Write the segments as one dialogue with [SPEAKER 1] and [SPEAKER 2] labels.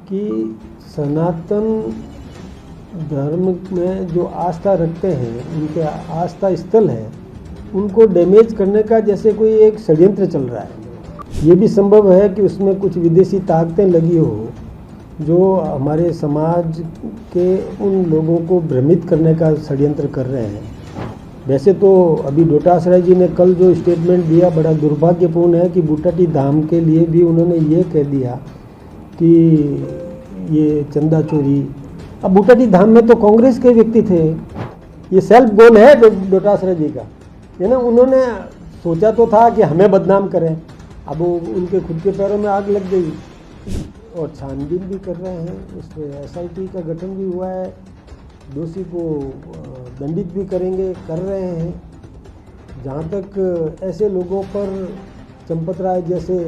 [SPEAKER 1] कि सनातन धर्म में जो आस्था रखते हैं, उनके आस्था स्थल है, उनको डैमेज करने का जैसे कोई एक षड्यंत्र चल रहा है। ये भी संभव है कि उसमें कुछ विदेशी ताकतें लगी हो जो हमारे समाज के उन लोगों को भ्रमित करने का षड्यंत्र कर रहे हैं। वैसे तो अभी डोटासरा जी ने कल जो स्टेटमेंट दिया बड़ा दुर्भाग्यपूर्ण है कि बूटाटी धाम के लिए भी उन्होंने ये कह दिया कि ये चंदा चोरी। अब बूटाटी धाम में तो कांग्रेस के व्यक्ति थे, ये सेल्फ गोल है डोटासरा जी का, है ना। उन्होंने सोचा तो था कि हमें बदनाम करें, अब वो उनके खुद के पैरों में आग लग गई और छानबीन भी कर रहे हैं। उसमें SIT का गठन भी हुआ है, दोषी को दंडित भी करेंगे, कर रहे हैं। जहाँ तक ऐसे लोगों पर चंपत राय जैसे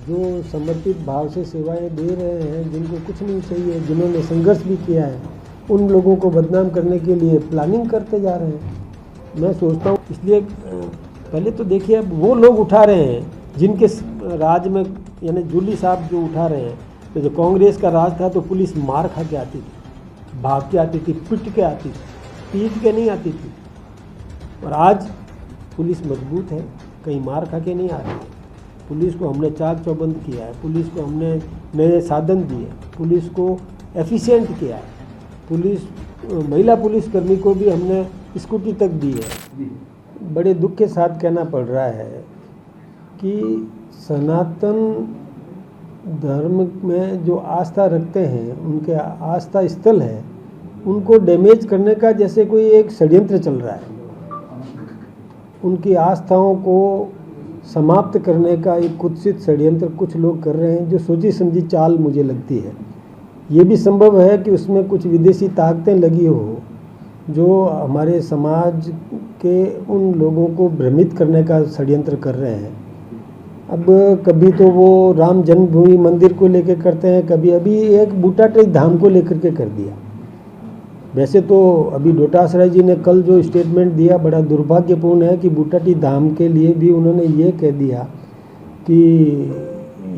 [SPEAKER 1] जो समर्पित भाव से सेवाएं दे रहे हैं, जिनको कुछ नहीं चाहिए, जिन्होंने संघर्ष भी किया है, उन लोगों को बदनाम करने के लिए प्लानिंग करते जा रहे हैं। मैं सोचता हूँ इसलिए पहले तो देखिए, अब वो लोग उठा रहे हैं जिनके राज में, यानी जूली साहब जो उठा रहे हैं। तो जो कांग्रेस का राज था तो पुलिस मार खा के आती थी, भाग के आती थी, पिट के आती थी, पीट के नहीं आती थी। और आज पुलिस मजबूत है, कहीं मार खा के नहीं आ रही। पुलिस को हमने चाक चौबंद किया है, पुलिस को हमने नए साधन दिए, पुलिस को एफिशिएंट किया है, महिला पुलिसकर्मी को भी हमने स्कूटी तक दी है। बड़े दुख के साथ कहना पड़ रहा है कि सनातन धर्म में जो आस्था रखते हैं, उनके आस्था स्थल है, उनको डैमेज करने का जैसे कोई एक षड्यंत्र चल रहा है। उनकी आस्थाओं को समाप्त करने का एक कुत्सित षड्यंत्र कुछ लोग कर रहे हैं, जो सोची समझी चाल मुझे लगती है। ये भी संभव है कि उसमें कुछ विदेशी ताकतें लगी हो जो हमारे समाज के उन लोगों को भ्रमित करने का षड्यंत्र कर रहे हैं। अब कभी तो वो राम जन्मभूमि मंदिर को लेकर करते हैं, कभी अभी एक बूटाटी धाम को लेकर के कर दिया। वैसे तो अभी डोटासरा जी ने कल जो स्टेटमेंट दिया बड़ा दुर्भाग्यपूर्ण है कि बूटाटी धाम के लिए भी उन्होंने ये कह दिया कि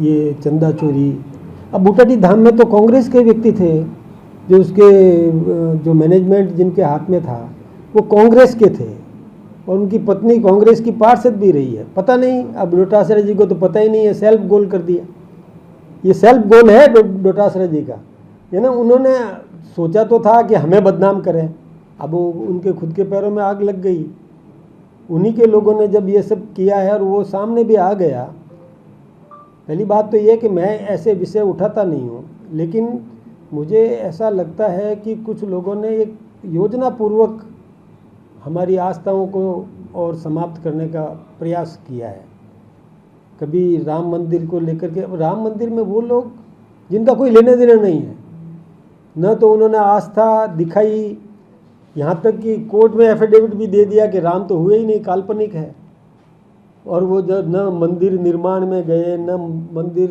[SPEAKER 1] ये चंदा चोरी। अब बूटाटी धाम में तो कांग्रेस के व्यक्ति थे, जो उसके जो मैनेजमेंट जिनके हाथ में था वो कांग्रेस के थे, और उनकी पत्नी कांग्रेस की पार्षद भी रही है। पता नहीं, अब डोटासरा जी को तो पता ही नहीं है, सेल्फ गोल कर दिया। ये सेल्फ गोल है डोटासरा जी का, है ना। उन्होंने सोचा तो था कि हमें बदनाम करें, अब वो उनके खुद के पैरों में आग लग गई। उन्हीं के लोगों ने जब ये सब किया है और वो सामने भी आ गया। पहली बात तो ये कि मैं ऐसे विषय उठाता नहीं हूँ, लेकिन मुझे ऐसा लगता है कि कुछ लोगों ने एक योजनापूर्वक हमारी आस्थाओं को और समाप्त करने का प्रयास किया है। कभी राम मंदिर को लेकर के, राम मंदिर में वो लोग जिनका कोई लेने देना नहीं है, न तो उन्होंने आस्था दिखाई, यहाँ तक कि कोर्ट में एफिडेविट भी दे दिया कि राम तो हुए ही नहीं, काल्पनिक है। और वो जब न मंदिर निर्माण में गए, न मंदिर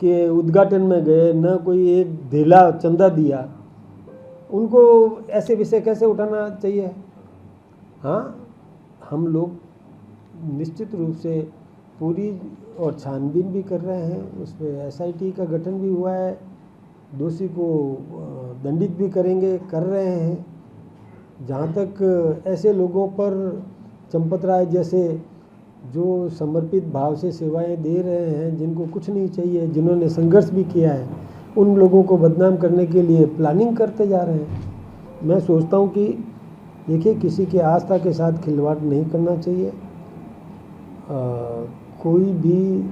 [SPEAKER 1] के उद्घाटन में गए, न कोई एक धेला चंदा दिया, उनको ऐसे विषय कैसे उठाना चाहिए। हाँ, हम लोग निश्चित रूप से पूरी और छानबीन भी कर रहे हैं। उसमें SIT का गठन भी हुआ है, दोषी को दंडित भी करेंगे, कर रहे हैं। जहाँ तक ऐसे लोगों पर चंपत राय जैसे जो समर्पित भाव से सेवाएं दे रहे हैं, जिनको कुछ नहीं चाहिए, जिन्होंने संघर्ष भी किया है, उन लोगों को बदनाम करने के लिए प्लानिंग करते जा रहे हैं। मैं सोचता हूँ कि देखिए, किसी के आस्था के साथ खिलवाड़ नहीं करना चाहिए। कोई भी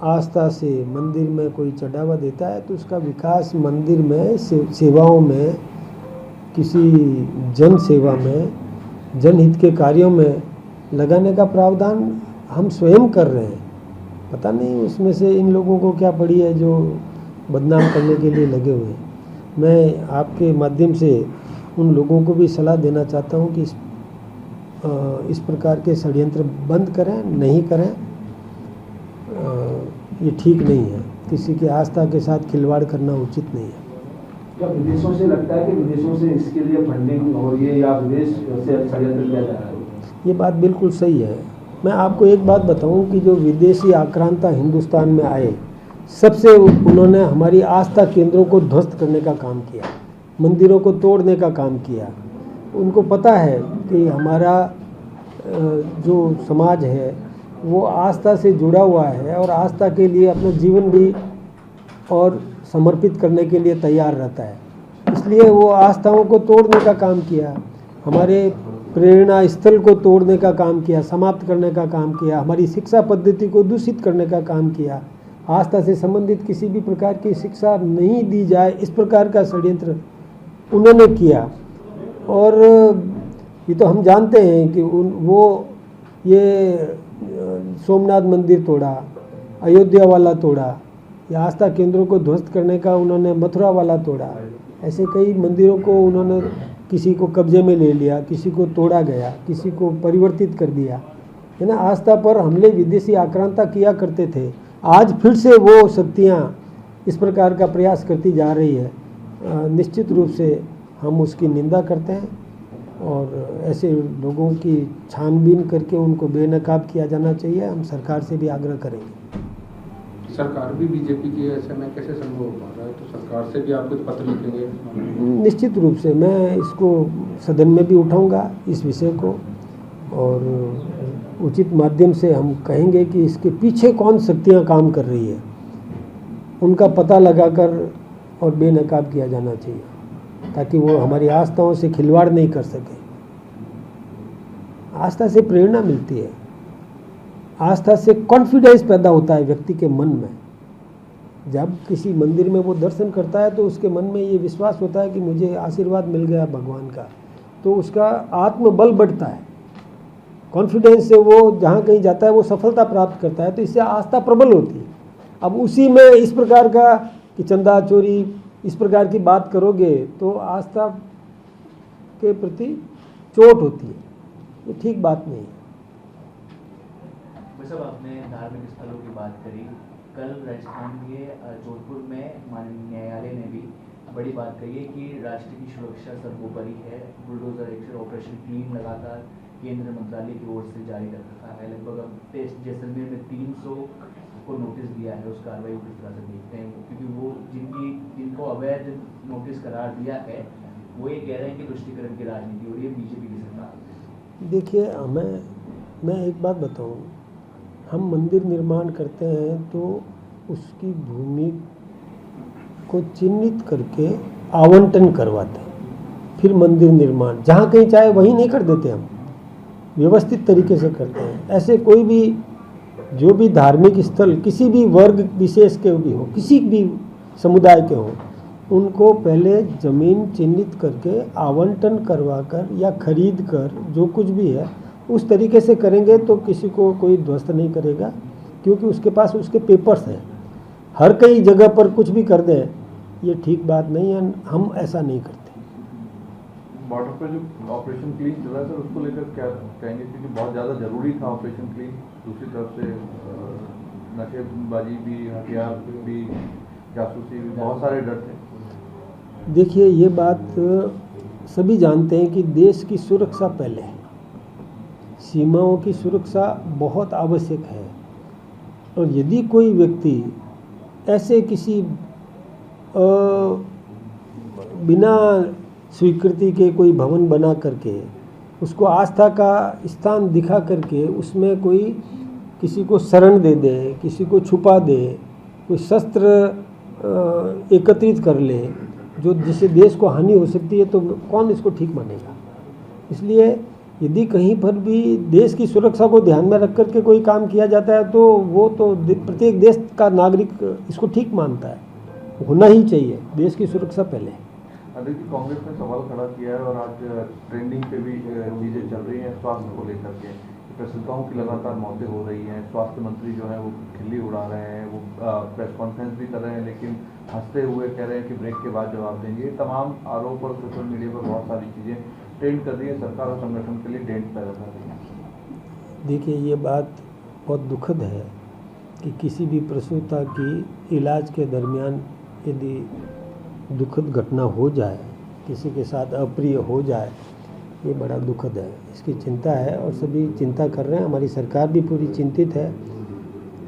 [SPEAKER 1] आस्था से मंदिर में कोई चढ़ावा देता है तो उसका विकास मंदिर में सेवाओं में, किसी जन सेवा में, जनहित के कार्यों में लगाने का प्रावधान हम स्वयं कर रहे हैं। पता नहीं उसमें से इन लोगों को क्या पड़ी है जो बदनाम करने के लिए लगे हुए हैं। मैं आपके माध्यम से उन लोगों को भी सलाह देना चाहता हूँ कि इस प्रकार के षड्यंत्र बंद करें, नहीं करें। ये ठीक नहीं है, किसी की आस्था के साथ खिलवाड़ करना उचित नहीं है।
[SPEAKER 2] क्या विदेशों से लगता है कि विदेशों से इसके लिए फंडिंग हो रही है या विदेश से षड्यंत्र किया जा रहा है?
[SPEAKER 1] ये बात बिल्कुल सही है। मैं आपको एक बात बताऊं कि जो विदेशी आक्रांता हिंदुस्तान में आए, सबसे उन्होंने हमारी आस्था केंद्रों को ध्वस्त करने का काम किया, मंदिरों को तोड़ने का काम किया। उनको पता है कि हमारा जो समाज है वो आस्था से जुड़ा हुआ है और आस्था के लिए अपना जीवन भी और समर्पित करने के लिए तैयार रहता है। इसलिए वो आस्थाओं को तोड़ने का काम किया, हमारे प्रेरणा स्थल को तोड़ने का काम किया, समाप्त करने का काम किया, हमारी शिक्षा पद्धति को दूषित करने का काम किया। आस्था से संबंधित किसी भी प्रकार की शिक्षा नहीं दी जाए, इस प्रकार का षड्यंत्र उन्होंने किया। और ये तो हम जानते हैं कि ये सोमनाथ मंदिर तोड़ा, अयोध्या वाला तोड़ा, या आस्था केंद्रों को ध्वस्त करने का उन्होंने मथुरा वाला तोड़ा। ऐसे कई मंदिरों को उन्होंने किसी को कब्जे में ले लिया, किसी को तोड़ा गया, किसी को परिवर्तित कर दिया, है ना। आस्था पर हमले विदेशी आक्रांता किया करते थे, आज फिर से वो शक्तियाँ इस प्रकार का प्रयास करती जा रही है। निश्चित रूप से हम उसकी निंदा करते हैं और ऐसे लोगों की छानबीन करके उनको बेनकाब किया जाना चाहिए। हम सरकार से भी आग्रह करेंगे।
[SPEAKER 3] सरकार भी बीजेपी की है, ऐसे में कैसे संभव हो पा रहा है? तो सरकार से भी आप कुछ पत्र लिखेंगे?
[SPEAKER 1] निश्चित रूप से मैं इसको सदन में भी उठाऊंगा इस विषय को, और उचित माध्यम से हम कहेंगे कि इसके पीछे कौन शक्तियां काम कर रही है, उनका पता लगाकर और बेनकाब किया जाना चाहिए, ताकि वो हमारी आस्थाओं से खिलवाड़ नहीं कर सके। आस्था से प्रेरणा मिलती है, आस्था से कॉन्फिडेंस पैदा होता है व्यक्ति के मन में। जब किसी मंदिर में वो दर्शन करता है तो उसके मन में ये विश्वास होता है कि मुझे आशीर्वाद मिल गया भगवान का, तो उसका आत्मबल बढ़ता है। कॉन्फिडेंस से वो जहाँ कहीं जाता है वो सफलता प्राप्त करता है, तो इससे आस्था प्रबल होती है। अब उसी में इस प्रकार का कि चंदा चोरी इस प्रकार की बात करोगे तो आस्था के प्रति चोट होती है, ये ठीक बात नहीं है।
[SPEAKER 4] सब आपने धार्मिक स्थलों की बात करी, कल राजस्थान के जोधपुर में माननीय न्यायालय ने भी बड़ी बात कही है कि राष्ट्र की सुरक्षा सर्वोपरि है। बुलडोजर एक्शन ऑपरेशन क्लीन लगातार केंद्र मंत्रालय की ओर से जारी कर रखा है। लगभग अब जैसलमेर में 300 को नोटिस दिया है। उस कार्रवाई को किस तरह से देखते हैं? क्योंकि वो जिनको अवैध नोटिस करार दिया है वो ये कह रहे हैं कि तुष्टीकरण की राजनीति हो रही है बीजेपी की सरकार।
[SPEAKER 1] देखिए, मैं एक बात बताऊं, हम मंदिर निर्माण करते हैं तो उसकी भूमि को चिन्हित करके आवंटन करवाते हैं, फिर मंदिर निर्माण जहाँ कहीं चाहे वहीं नहीं कर देते, हम व्यवस्थित तरीके से करते हैं। ऐसे कोई भी जो भी धार्मिक स्थल किसी भी वर्ग विशेष के भी हो, किसी भी समुदाय के हो, उनको पहले ज़मीन चिन्हित करके आवंटन करवाकर या खरीद कर जो कुछ भी है उस तरीके से करेंगे तो किसी को कोई ध्वस्त नहीं करेगा, क्योंकि उसके पास उसके पेपर्स हैं। हर कई जगह पर कुछ भी कर दें, ये ठीक बात नहीं है, हम ऐसा नहीं करते।
[SPEAKER 5] बॉर्डर पे जो ऑपरेशन क्लीन चल रहा है सर, उसको लेकर क्या कहेंगे? क्योंकि बहुत ज़्यादा ज़रूरी था ऑपरेशन क्लीन। दूसरी तरफ से नशेबाजी भी, हथियार भी, जासूसी भी, बहुत सारे डर थे।
[SPEAKER 1] देखिए, ये बात सभी जानते हैं कि देश की सुरक्षा पहले है, सीमाओं की सुरक्षा बहुत आवश्यक है। और यदि कोई व्यक्ति ऐसे किसी बिना स्वीकृति के कोई भवन बना करके उसको आस्था का स्थान दिखा करके उसमें कोई किसी को शरण दे दे, किसी को छुपा दे, कोई शस्त्र एकत्रित कर ले जो जिससे देश को हानि हो सकती है, तो कौन इसको ठीक मानेगा? इसलिए यदि कहीं पर भी देश की सुरक्षा को ध्यान में रख करके कोई काम किया जाता है तो वो तो प्रत्येक देश का नागरिक इसको ठीक मानता है, होना ही चाहिए। देश की सुरक्षा पहले।
[SPEAKER 5] देखिए, कांग्रेस ने सवाल खड़ा किया है और आज ट्रेंडिंग पे भी चीज़ें चल रही हैं स्वास्थ्य को लेकर के। प्रसूताओं की लगातार मौतें हो रही हैं, स्वास्थ्य मंत्री जो है वो खिल्ली उड़ा रहे हैं, वो प्रेस कॉन्फ्रेंस भी कर रहे हैं, लेकिन हंसते हुए कह रहे हैं कि ब्रेक के बाद जवाब देंगे। तमाम आरोप और सोशल मीडिया पर बहुत सारी चीज़ें ट्रेंड कर रही है, सरकार और संगठन के लिए डेंट पैदा कर रही है।
[SPEAKER 1] देखिए, ये बात बहुत दुखद है कि किसी भी प्रसूता की इलाज के दरमियान यदि दुखद घटना हो जाए, किसी के साथ अप्रिय हो जाए, ये बड़ा दुखद है। इसकी चिंता है और सभी चिंता कर रहे हैं, हमारी सरकार भी पूरी चिंतित है।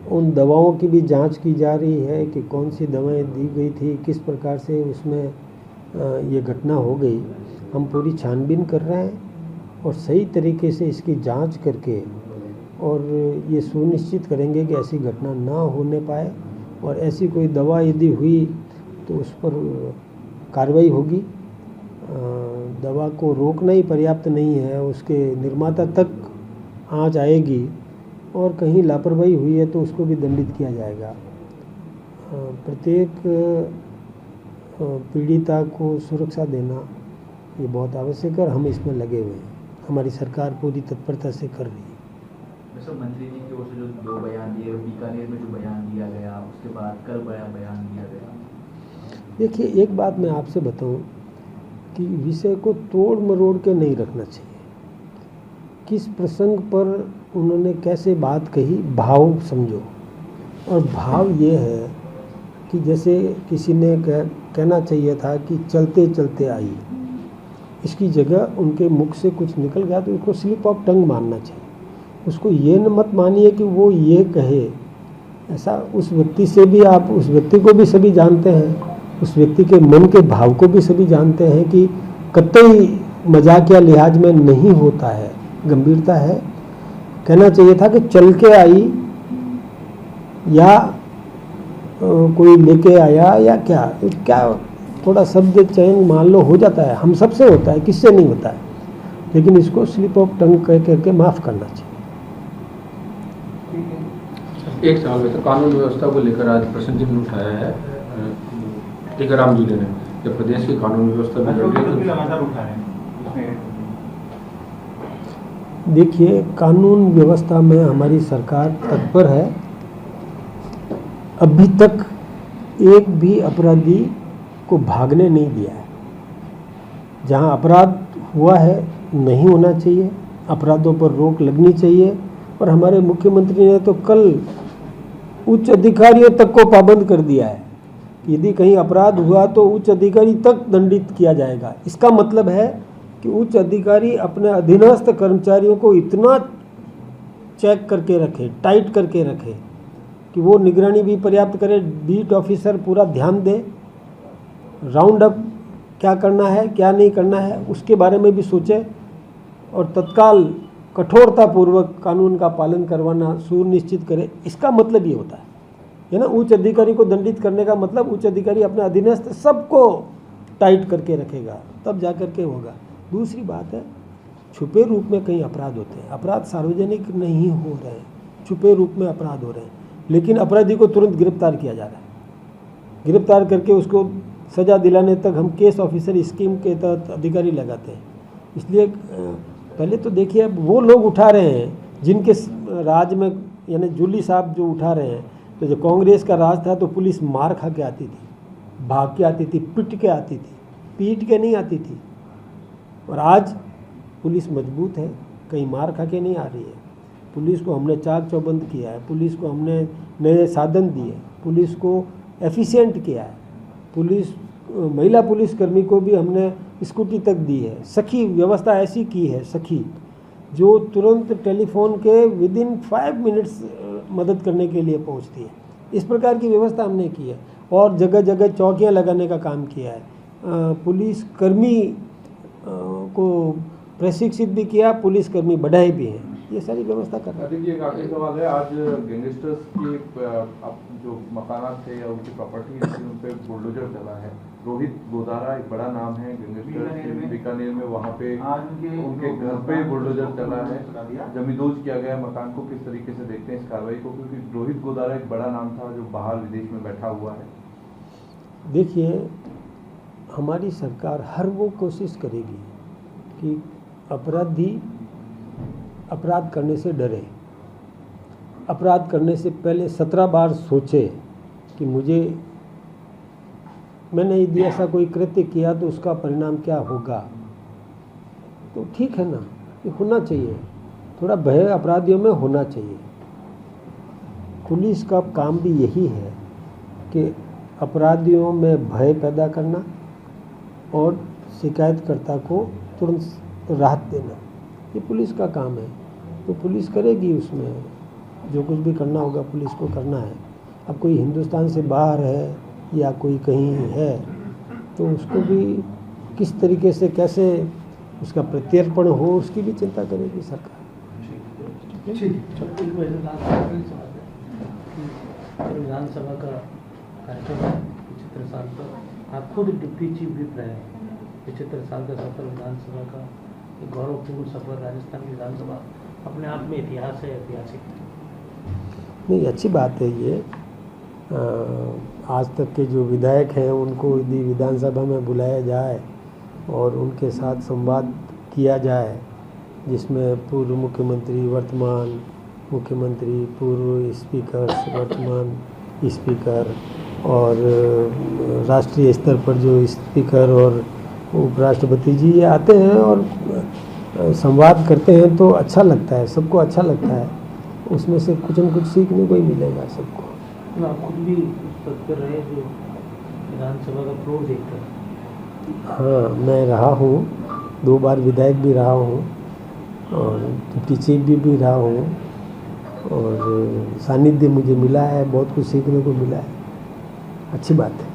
[SPEAKER 1] उन दवाओं की भी जांच की जा रही है कि कौन सी दवाएं दी गई थी, किस प्रकार से उसमें ये घटना हो गई। हम पूरी छानबीन कर रहे हैं और सही तरीके से इसकी जांच करके और ये सुनिश्चित करेंगे कि ऐसी घटना ना होने पाए, और ऐसी कोई दवा यदि हुई तो उस पर कार्रवाई होगी। दवा को रोकना ही पर्याप्त नहीं है, उसके निर्माता तक आंच आएगी, और कहीं लापरवाही हुई है तो उसको भी दंडित किया जाएगा। प्रत्येक पीड़िता को सुरक्षा देना ये बहुत आवश्यक है और हम इसमें लगे हुए हैं। हमारी सरकार पूरी तत्परता से कर रही है।
[SPEAKER 4] सर, मंत्री जी की ओर से जो 2 बयान दिए, बीकानेर में जो बयान दिया गया, उसके बाद कल बयान दिया गया।
[SPEAKER 1] देखिए, एक बात मैं आपसे बताऊं कि विषय को तोड़ मरोड़ के नहीं रखना चाहिए। किस प्रसंग पर उन्होंने कैसे बात कही, भाव समझो। और भाव ये है कि जैसे किसी ने कहना चाहिए था कि चलते चलते आई, इसकी जगह उनके मुख से कुछ निकल गया तो उसको स्लिप ऑफ टंग मानना चाहिए। उसको ये न मत मानिए कि वो ये कहे। ऐसा उस व्यक्ति से भी, आप उस व्यक्ति को भी सभी जानते हैं, उस व्यक्ति के मन के भाव को भी सभी जानते हैं कि कतई मजाकिया लिहाज में नहीं होता है, गंभीरता है। कहना चाहिए था कि चल के आई या कोई लेके आया या क्या थोड़ा शब्द चयन मान लो हो जाता है, हम सबसे होता है, किससे नहीं होता है, लेकिन इसको स्लिप ऑफ टंग कह करके माफ़ करना चाहिए।
[SPEAKER 3] एक सवाल में तो कानून व्यवस्था को लेकर आज प्रश्न चिन्ह उठाया है टीकाराम जी ने, जब प्रदेश की कानून व्यवस्था लगातार उठा रहे हैं।
[SPEAKER 1] देखिए, कानून व्यवस्था में हमारी सरकार तत्पर है। अभी तक एक भी अपराधी को भागने नहीं दिया है। जहां अपराध हुआ है नहीं होना चाहिए, अपराधों पर रोक लगनी चाहिए। और हमारे मुख्यमंत्री ने तो कल उच्च अधिकारियों तक को पाबंद कर दिया है। यदि कहीं अपराध हुआ तो उच्च अधिकारी तक दंडित किया जाएगा। इसका मतलब है कि उच्च अधिकारी अपने अधीनस्थ कर्मचारियों को इतना चेक करके रखे, टाइट करके रखे कि वो निगरानी भी पर्याप्त करे, बीट ऑफिसर पूरा ध्यान दे, राउंड अप क्या करना है क्या नहीं करना है उसके बारे में भी सोचे, और तत्काल कठोरतापूर्वक कानून का पालन करवाना सुनिश्चित करे। इसका मतलब ये होता है ना, उच्च अधिकारी को दंडित करने का मतलब उच्च अधिकारी अपने अधीनस्थ सबको टाइट करके रखेगा, तब जा कर के होगा। दूसरी बात है, छुपे रूप में कई अपराध होते हैं, अपराध सार्वजनिक नहीं हो रहे हैं, छुपे रूप में अपराध हो रहे हैं, लेकिन अपराधी को तुरंत गिरफ्तार किया जा रहा है। गिरफ्तार करके उसको सज़ा दिलाने तक हम केस ऑफिसर स्कीम के तहत अधिकारी लगाते हैं। इसलिए पहले तो देखिए, अब वो लोग उठा रहे हैं जिनके राज में, यानी जूली साहब जो उठा रहे हैं। तो जब कांग्रेस का राज था तो पुलिस मार खा के आती थी, भाग के आती थी, पिट के आती थी, पीट के नहीं आती थी। और आज पुलिस मजबूत है, कहीं मार खा के नहीं आ रही है। पुलिस को हमने चाक चौबंद किया है, पुलिस को हमने नए साधन दिए, पुलिस को एफिशिएंट किया है, महिला पुलिसकर्मी को भी हमने स्कूटी तक दी है। सखी व्यवस्था ऐसी की है, सखी जो तुरंत टेलीफोन के विदिन 5 मिनट्स मदद करने के लिए पहुंचती है। इस प्रकार की व्यवस्था हमने की है, और जगह जगह चौकियां लगाने का काम किया है। पुलिसकर्मी को प्रशिक्षित भी किया, पुलिसकर्मी बढ़ाए भी हैं, ये सारी व्यवस्था कर रहे हैं।
[SPEAKER 5] देखिए, एक आखिरी सवाल है, आज गैंगस्टर्स की जो मकानात थे या उनकी प्रॉपर्टी थी उन पर बुलडोजर चला है। रोहित गोदारा एक बड़ा नाम है गैंगस्टर बीकानेर में, वहाँ पे उनके घर पे बुलडोजर चला है, जमींदोज किया गया मकान को। किस तरीके से देखते हैं इस कार्रवाई को, क्योंकि रोहित गोदारा एक बड़ा नाम था जो बाहर विदेश में बैठा हुआ है।
[SPEAKER 1] देखिए, हमारी सरकार हर वो कोशिश करेगी कि अपराधी अपराध करने से डरे, अपराध करने से पहले 17 बार सोचे कि मैंने यदि ऐसा कोई कृत्य किया तो उसका परिणाम क्या होगा। तो ठीक है ना, ये होना चाहिए, थोड़ा भय अपराधियों में होना चाहिए। पुलिस का काम भी यही है कि अपराधियों में भय पैदा करना और शिकायतकर्ता को तुरंत राहत देना, ये पुलिस का काम है। तो पुलिस करेगी उसमें, जो कुछ भी करना होगा पुलिस को करना है। अब कोई हिंदुस्तान से बाहर है या कोई कहीं है तो उसको भी किस तरीके से कैसे उसका प्रत्यर्पण हो उसकी भी चिंता करेगी सरकार।
[SPEAKER 6] विधानसभा का कार्यक्रम है 75 साल पर, आप खुद डिप्टी चीफ विप रहे हैं। 75 साल का सफर विधानसभा का एक गौरवपूर्ण सफर, राजस्थान की विधानसभा अपने आप में इतिहास है, ऐतिहासिक।
[SPEAKER 1] नहीं, अच्छी बात है ये। आज तक के जो विधायक हैं उनको यदि विधानसभा में बुलाया जाए और उनके साथ संवाद किया जाए, जिसमें पूर्व मुख्यमंत्री, वर्तमान मुख्यमंत्री, पूर्व स्पीकर, वर्तमान स्पीकर और राष्ट्रीय स्तर पर जो स्पीकर और उपराष्ट्रपति जी ये आते हैं और संवाद करते हैं तो अच्छा लगता है, सबको अच्छा लगता है। उसमें से कुछ न कुछ सीखने को ही मिलेगा सबको।
[SPEAKER 6] आप खुद भी तत्पर रहे जो विधानसभा का फ्लोर देखते हैं।
[SPEAKER 1] हाँ, मैं रहा हूँ, 2 बार विधायक भी रहा हूँ और डिप्टी चीफ भी रहा हूँ और सानिध्य मुझे मिला है, बहुत कुछ सीखने को मिला है। अच्छी बात है।